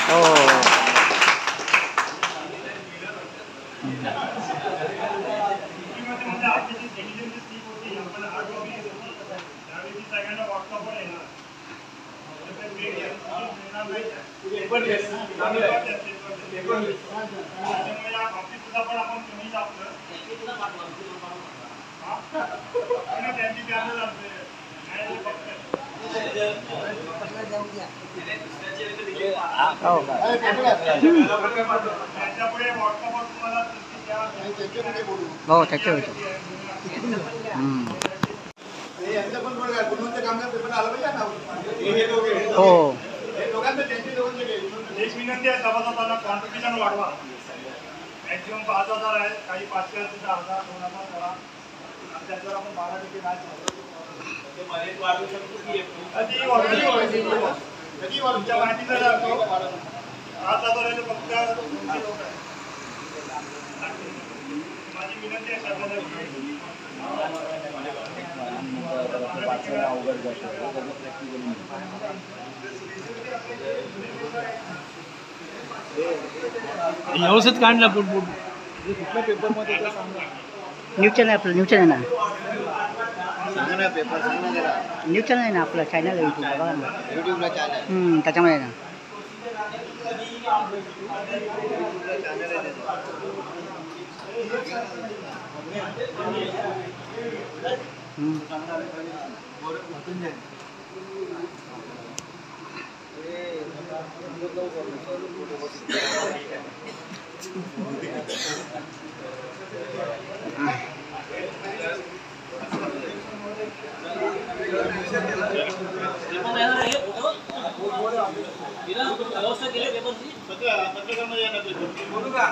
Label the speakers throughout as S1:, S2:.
S1: हो हो त्याच्यावर हो
S2: एक विनंती आहे सभासदांना कॉन्ट्रिब्युशन वाढवा. मॅक्झिमम 5,000 आहे, काही 5,000 सुद्धा 1,000 2,000 करा. त्याच्यावर आपण 12% नाही वाढवू शकतो की कधी तुमच्या माहितीचा जातो 5,000 फक्त तुमचे लोक आहे. माझी विनंती आहे सभासदांना
S3: व्यवस्थित काढला पुटपुट कुठल्या पेपरमध्ये
S1: न्यूज चॅनल आपलं न्यूज चॅनल ना
S4: सांगा ना पेपर सांगा जरा.
S1: न्यूज चॅनल आहे ना आपलं चॅनल यूट्यूबला बघा ना
S4: युट्यूबला चॅनल
S1: त्याच्यामध्ये ना
S4: चॅनल आहे
S3: व्यवस्था केली पेपरची
S2: पत्रकामध्ये येणार बोलू का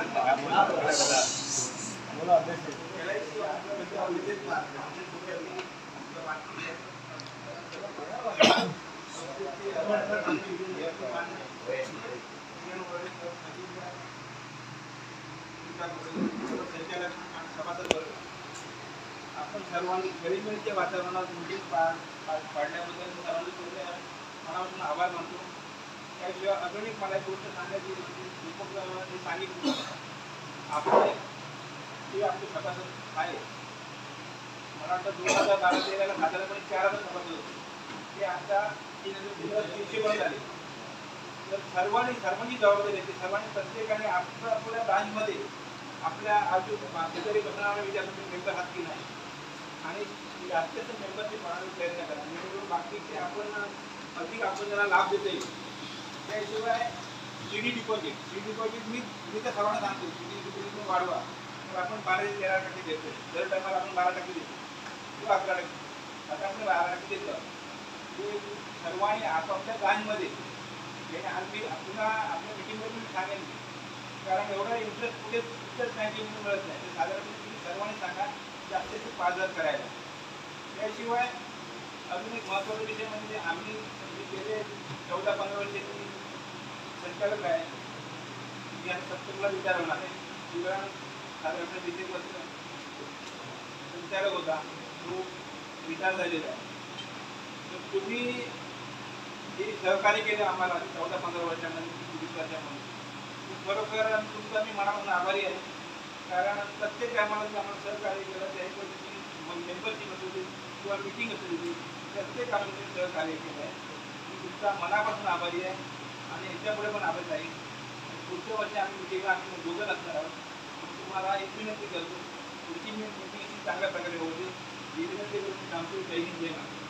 S2: आपण सर्वांनी गरीबीच्या वातावरणात मीटिंग पाडल्याबद्दल सर्वांनी मनापासून आभार मानतो. त्याशिवाय अजून एक मला एक गोष्ट सांगायची दीपक सांगितलं आपण ते आपले सभासद आहे. मला वाटतं 2012-13 साधारणपणे 4,000 सभासद होते. ते आता 3,300 वर झाले. तर सर्वांची जबाबदारी आहे. सर्वांनी प्रत्येकाने आपल्या ब्रांचमध्ये आपल्या शेजारी बसणारा विद्यार्थी मेंबर हात की नाही आणि जास्तीत मेंबरशिप वाढवण्याचा प्रयत्न करा. जेणेकरून बाकीचे आपण अधिक आपण ज्याला लाभ देता येईल. त्याशिवाय CD डिपॉझिट मी तर सर्वांना सांगतो CD डिपॉझिट वाढवा. मग आपण 12-13% देतो. दर टायमाला आपण 12% देतो किंवा 11%. आता आपण 12% देतो. ते सर्वांनी आपापल्या ब्रांचमध्ये आम्ही पुन्हा आपल्या मिटिंगमध्ये मी सांगेन कारण एवढा इंटरेस्ट कुठे बँकेमध्ये मिळत नाही. तर साधारणपणे तुम्ही सर्वांनी सांगा जास्तीत 5,000 करायला. त्याशिवाय अजून एक महत्त्वाचा विषय म्हणजे आम्ही गेले 14-15 वर्षांनी संचालक आहे. मी आता सप्टेंबरला रिटायर होणार आहे. शिवाय साधारणपणे 20 वर्ष संचालक होता तो रिटायर झालेला आहे. तर तुम्ही हे सहकार्य केलं आम्हाला 14-15 वर्षांमध्ये 20 वर्षांमध्ये खरोखर तुमचा मी मनापासून आभारी आहे. कारण प्रत्येक टायमाला जे आम्हाला सहकार्य केलं त्या मेंबरशिप असू दे किंवा मिटिंग असू दे प्रत्येक कामामध्ये सहकार्य केलं आहे. मी तुमचा मनापासून आभारी आहे आणि याच्यापुढे पण आभारी आहे. पुढच्या वर्षी आम्ही मिटिंगला आम्ही दोघं असणार आहोत. तुम्हाला एक विनंती करतो पुढची मिटिंग चांगल्या प्रकारे होऊ दे. ही विनंती करून सांगतो जय हिंद जय महाराष्ट्र.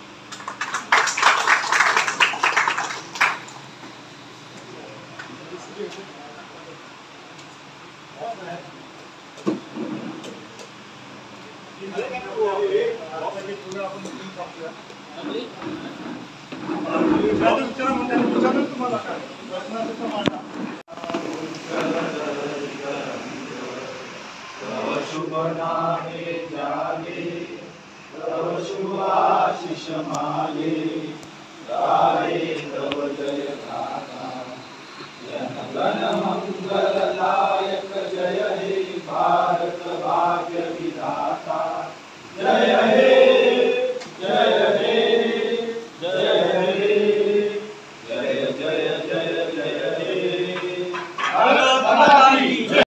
S5: शुभ नामे जागे तव शुभाशिष मागे गाये तव जय गाथा जन गण मंगल